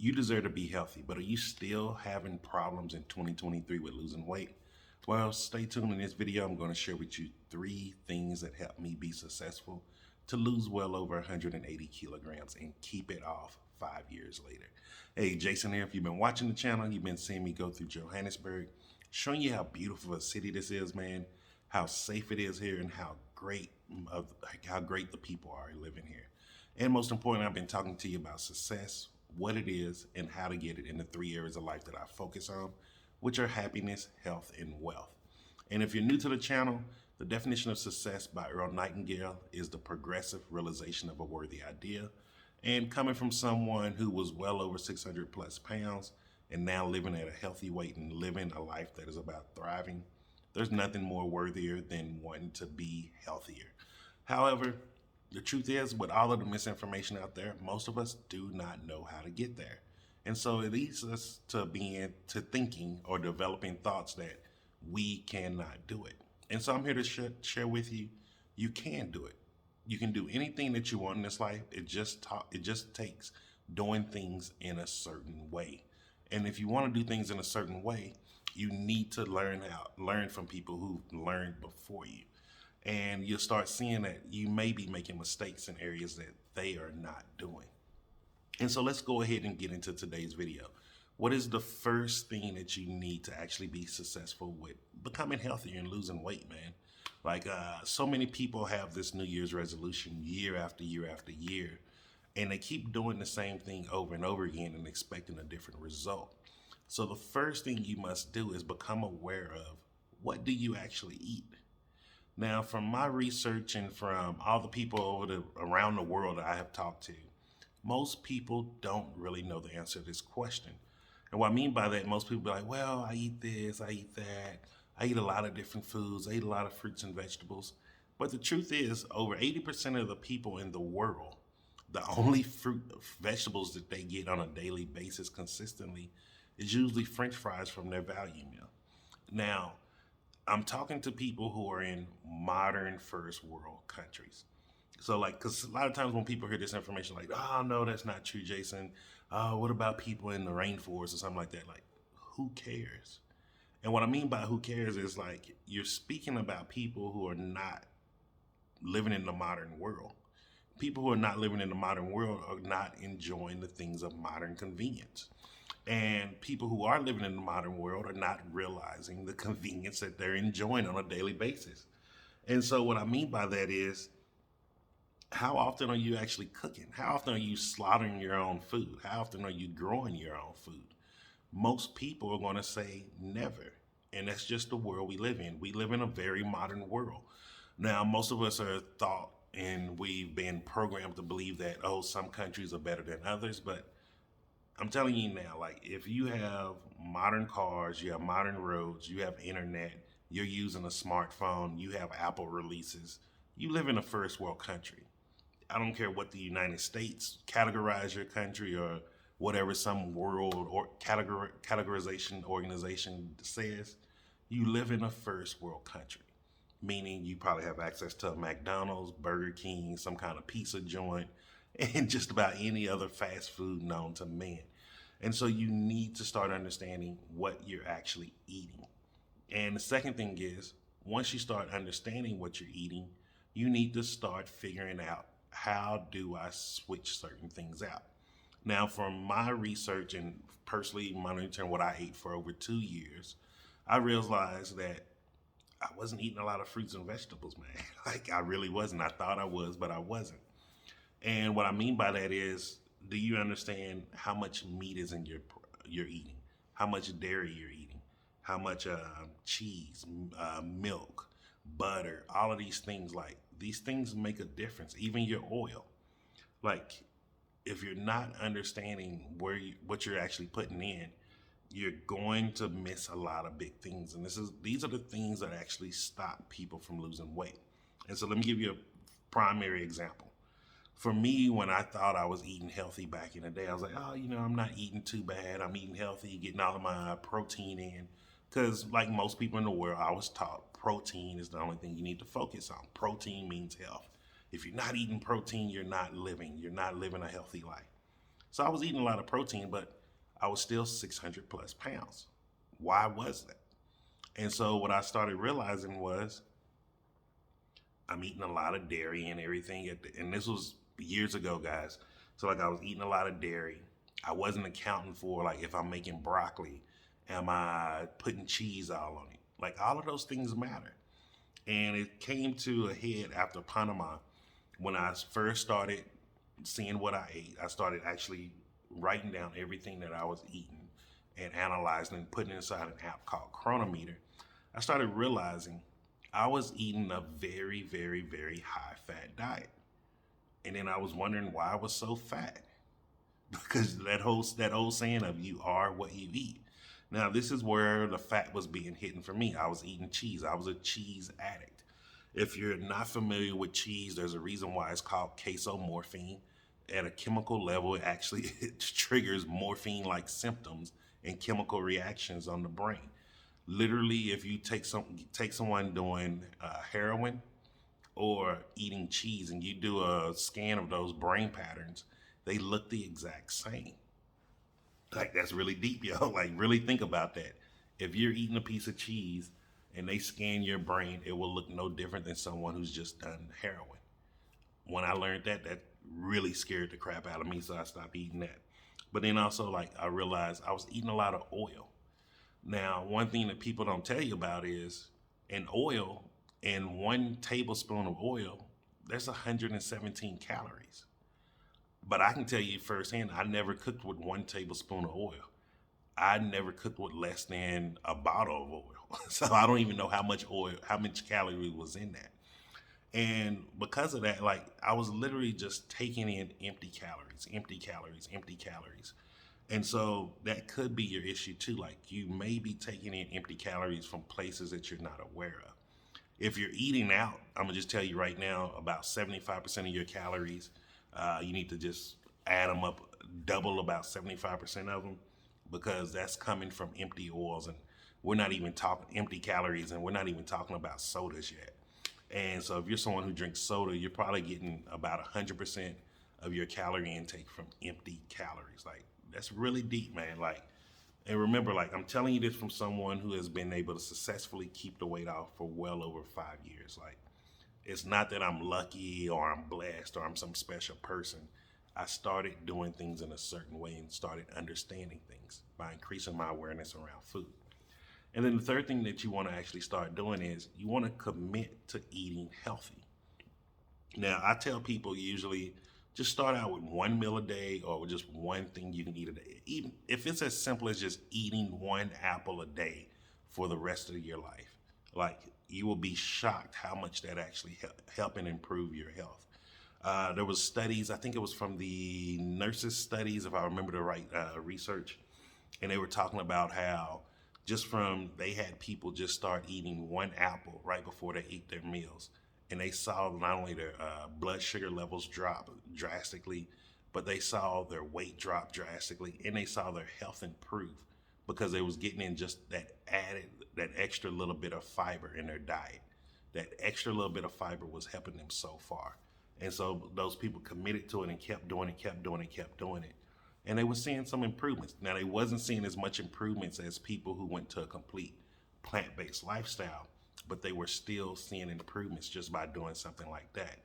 You deserve to be healthy, but are you still having problems in 2023 with losing weight? Well, stay tuned. In this video, I'm going to share with you 3 things that helped me be successful to lose well over 180 kilograms and keep it off 5 years later. Hey, Jason here. If you've been watching the channel, you've been seeing me go through Johannesburg, showing you how beautiful a city this is, man, how safe it is here, and how great the people are living here. And most importantly, I've been talking to you about success, what it is, and how to get it in the 3 areas of life that I focus on, which are happiness, health, and wealth. And if you're new to the channel, the definition of success by Earl Nightingale is the progressive realization of a worthy idea. And coming from someone who was well over 600 plus pounds and now living at a healthy weight and living a life that is about thriving, there's nothing more worthier than wanting to be healthier. However, the truth is, with all of the misinformation out there, most of us do not know how to get there. And so it leads us to thinking or developing thoughts that we cannot do it. And so I'm here to share with you, you can do it. You can do anything that you want in this life. It just takes doing things in a certain way. And if you want to do things in a certain way, you need to learn from people who've learned before you. And you'll start seeing that you may be making mistakes in areas that they are not doing. And so let's go ahead and get into today's video. What is the first thing that you need to actually be successful with becoming healthier and losing weight, man? So many people have this New Year's resolution year after year after year, and they keep doing the same thing over and over again and expecting a different result. So the first thing you must do is become aware of, what do you actually eat? Now, from my research and from all the people around the world that I have talked to, most people don't really know the answer to this question. And what I mean by that, most people be like, well, I eat this, I eat that, I eat a lot of different foods, I eat a lot of fruits and vegetables. But the truth is, over 80% of the people in the world, the only vegetables that they get on a daily basis consistently is usually French fries from their value meal. Now, I'm talking to people who are in modern first world countries. So because a lot of times when people hear this information, like, oh, no, that's not true, Jason. What about people in the rainforest or something like that? Like, who cares? And what I mean by who cares is, like, you're speaking about people who are not living in the modern world. People who are not living in the modern world are not enjoying the things of modern convenience. And people who are living in the modern world are not realizing the convenience that they're enjoying on a daily basis. And so what I mean by that is, how often are you actually cooking? How often are you slaughtering your own food? How often are you growing your own food? Most people are going to say never. And that's just the world we live in. We live in a very modern world. Now, most of us are taught and we've been programmed to believe that, oh, some countries are better than others. But I'm telling you now, like, if you have modern cars, you have modern roads, you have internet, you're using a smartphone, you have Apple releases, you live in a first world country. I don't care what the United States categorize your country or whatever some world or categorization organization says, you live in a first world country, meaning you probably have access to a McDonald's, Burger King, some kind of pizza joint, and just about any other fast food known to man. And so you need to start understanding what you're actually eating. And the second thing is, once you start understanding what you're eating, you need to start figuring out, how do I switch certain things out? Now, from my research and personally monitoring what I ate for over 2 years, I realized that I wasn't eating a lot of fruits and vegetables, man. Like, I really wasn't. I thought I was, but I wasn't. And what I mean by that is, do you understand how much meat is in you're eating? How much dairy you're eating? How much cheese, milk, butter, all of these things, like, these things make a difference. Even your oil. Like, if you're not understanding what you're actually putting in, you're going to miss a lot of big things. And these are the things that actually stop people from losing weight. And so let me give you a primary example. For me, when I thought I was eating healthy back in the day, I was like, oh, I'm not eating too bad. I'm eating healthy, getting all of my protein in. Because like most people in the world, I was taught protein is the only thing you need to focus on. Protein means health. If you're not eating protein, you're not living a healthy life. So I was eating a lot of protein, but I was still 600 plus pounds. Why was that? And so what I started realizing was I'm eating a lot of dairy and everything. And this was years ago, guys. So like I was eating a lot of dairy. I wasn't accounting for like if I'm making broccoli, am I putting cheese all on it? Like all of those things matter. And it came to a head after Panama when I first started seeing what I ate. I started actually writing down everything that I was eating and analyzing and putting inside an app called Chronometer. I started realizing I was eating a very, very, very high fat diet. And then I was wondering why I was so fat. Because that old saying of you are what you eat. Now this is where the fat was being hidden for me. I was eating cheese. I was a cheese addict. If you're not familiar with cheese, there's a reason why it's called casomorphine. At a chemical level, it actually it triggers morphine-like symptoms and chemical reactions on the brain. Literally, if you take someone doing heroin or eating cheese and you do a scan of those brain patterns, they look the exact same. Like that's really deep, yo. Like really think about that. If you're eating a piece of cheese and they scan your brain, it will look no different than someone who's just done heroin. When I learned that, that really scared the crap out of me, so I stopped eating that. But then also, like, I realized I was eating a lot of oil. Now, one thing that people don't tell you about is in oil, in 1 tablespoon of oil, there's 117 calories. But I can tell you firsthand, I never cooked with 1 tablespoon of oil. I never cooked with less than a bottle of oil. So I don't even know how much oil, how much calorie was in that. And because of that, like I was literally just taking in empty calories, empty calories, empty calories. And so that could be your issue too. Like you may be taking in empty calories from places that you're not aware of. If you're eating out, I'm gonna just tell you right now, about 75% of your calories, you need to just add them up, double about 75% of them, because that's coming from empty oils, and we're not even talking empty calories, and we're not even talking about sodas yet. And so if you're someone who drinks soda, you're probably getting about 100% of your calorie intake from empty calories. Like that's really deep, man. Like, and remember, like I'm telling you this from someone who has been able to successfully keep the weight off for well over 5 years. Like, it's not that I'm lucky or I'm blessed or I'm some special person. I started doing things in a certain way and started understanding things by increasing my awareness around food. And then the third thing that you want to actually start doing is you want to commit to eating healthy. Now, I tell people usually just start out with one meal a day or with just one thing you can eat a day. Even if it's as simple as just eating one apple a day for the rest of your life, like you will be shocked how much that actually help and improve your health. There was studies, I think it was from the nurses studies, if I remember the right research, and they were talking about how just from they had people just start eating one apple right before they eat their meals, and they saw not only their blood sugar levels drop drastically, but they saw their weight drop drastically, and they saw their health improve because they was getting in just that extra little bit of fiber in their diet. That extra little bit of fiber was helping them so far. And so those people committed to it and kept doing it, kept doing it, kept doing it. And they were seeing some improvements. Now they wasn't seeing as much improvements as people who went to a complete plant-based lifestyle, but they were still seeing improvements just by doing something like that.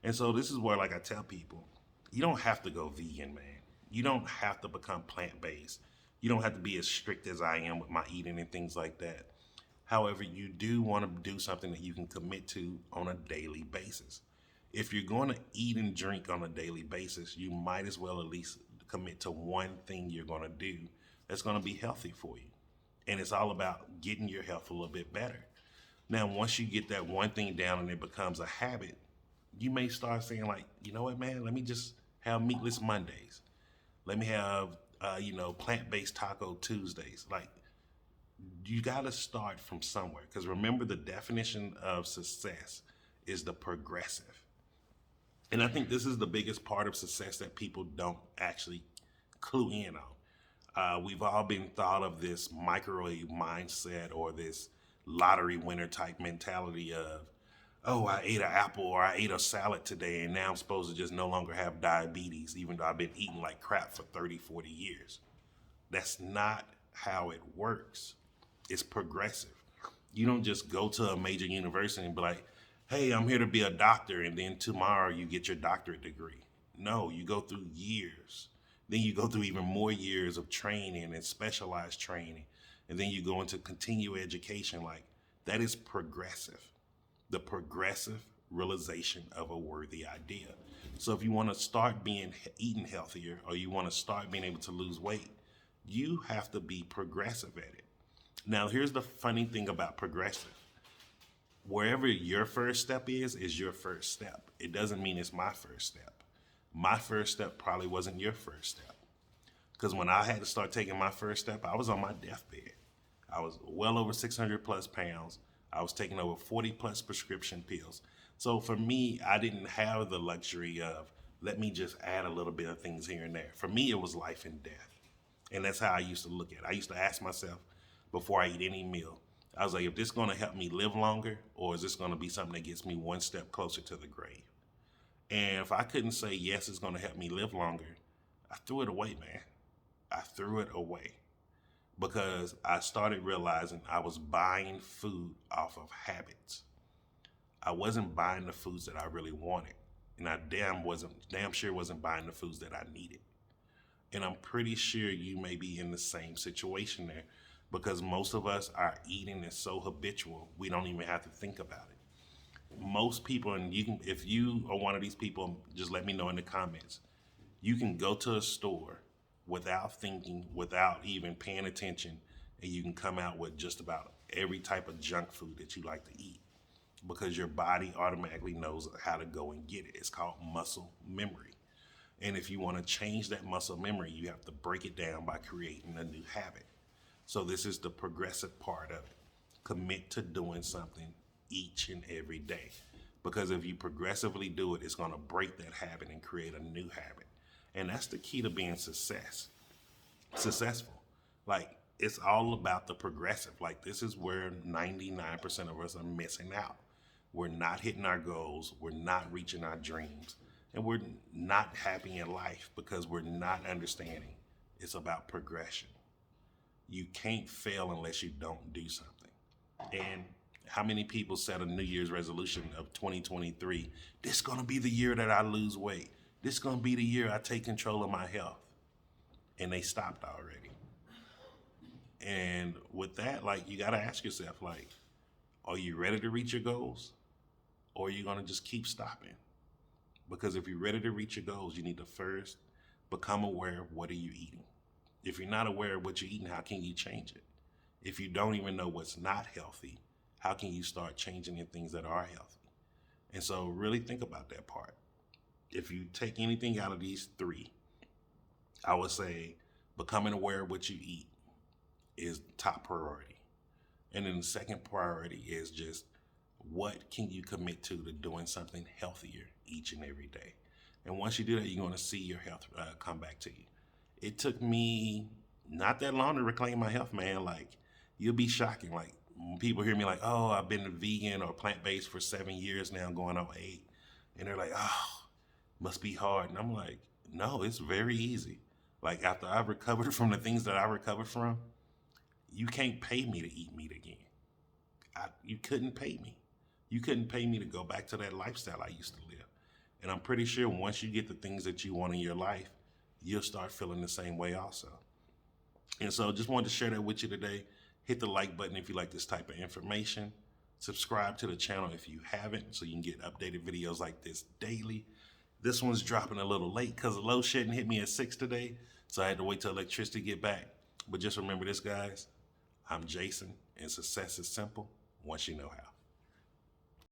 And so this is where, like I tell people, you don't have to go vegan, man. You don't have to become plant-based. You don't have to be as strict as I am with my eating and things like that. However, you do want to do something that you can commit to on a daily basis. If you're going to eat and drink on a daily basis, you might as well at least commit to one thing you're going to do that's going to be healthy for you. And it's all about getting your health a little bit better. Now, once you get that one thing down and it becomes a habit, you may start saying like, you know what, man, let me just have meatless Mondays. Let me have, plant-based taco Tuesdays. Like, you got to start from somewhere. Because remember, the definition of success is the progressive. And I think this is the biggest part of success that people don't actually clue in on. We've all been thought of this microwave mindset or this lottery winner type mentality of oh, I ate an apple or I ate a salad today and now I'm supposed to just no longer have diabetes, even though I've been eating like crap for 30, 40 years. That's not how it works. It's progressive. You don't just go to a major university and be like, hey, I'm here to be a doctor, and then tomorrow you get your doctorate degree. No, you go through years. Then you go through even more years of training and specialized training. And then you go into continuing education. Like, that is progressive. The progressive realization of a worthy idea. So if you want to start eating healthier, or you want to start being able to lose weight, you have to be progressive at it. Now, here's the funny thing about progressive. Wherever your first step is your first step. It doesn't mean it's my first step. My first step probably wasn't your first step. Because when I had to start taking my first step, I was on my deathbed. I was well over 600 plus pounds. I was taking over 40 plus prescription pills. So for me, I didn't have the luxury of, let me just add a little bit of things here and there. For me, it was life and death. And that's how I used to look at it. I used to ask myself before I eat any meal, I was like, if this is going to help me live longer, or is this going to be something that gets me one step closer to the grave? And if I couldn't say, yes, it's going to help me live longer, I threw it away, man. I threw it away because I started realizing I was buying food off of habits. I wasn't buying the foods that I really wanted. And I damn sure wasn't buying the foods that I needed. And I'm pretty sure you may be in the same situation there, because most of us, our eating is so habitual, we don't even have to think about it. Most people, and if you are one of these people, just let me know in the comments. You can go to a store without thinking, without even paying attention, and you can come out with just about every type of junk food that you like to eat, because your body automatically knows how to go and get it. It's called muscle memory. And if you want to change that muscle memory, you have to break it down by creating a new habit. So this is the progressive part of it. Commit to doing something each and every day. Because if you progressively do it, it's going to break that habit and create a new habit. And that's the key to being successful. Like, it's all about the progressive. Like, this is where 99% of us are missing out. We're not hitting our goals. We're not reaching our dreams. And we're not happy in life because we're not understanding it's about progression. You can't fail unless you don't do something. And how many people set a New Year's resolution of 2023? This is going to be the year that I lose weight. This is going to be the year I take control of my health. And they stopped already. And with that, like, you got to ask yourself, like, are you ready to reach your goals? Or are you going to just keep stopping? Because if you're ready to reach your goals, you need to first become aware of what are you eating. If you're not aware of what you're eating, how can you change it? If you don't even know what's not healthy, how can you start changing the things that are healthy? And so really think about that part. If you take anything out of these three, I would say becoming aware of what you eat is top priority. And then the second priority is just, what can you commit to doing something healthier each and every day? And once you do that, you're going to see your health come back to you. It took me not that long to reclaim my health, man. Like, you'll be shocking. Like, when people hear me like, oh, I've been vegan or plant-based for 7 years now, going on 8. And they're like, oh, must be hard. And I'm like, no, it's very easy. Like, after I've recovered from the things that I recovered from, you can't pay me to eat meat again. You couldn't pay me. You couldn't pay me to go back to that lifestyle I used to live. And I'm pretty sure once you get the things that you want in your life, you'll start feeling the same way also. And so just wanted to share that with you today. Hit the like button if you like this type of information. Subscribe to the channel if you haven't, so you can get updated videos like this daily. This one's dropping a little late because the load shedding hit me at 6 today, so I had to wait till electricity get back. But just remember this, guys. I'm Jason, and success is simple once you know how.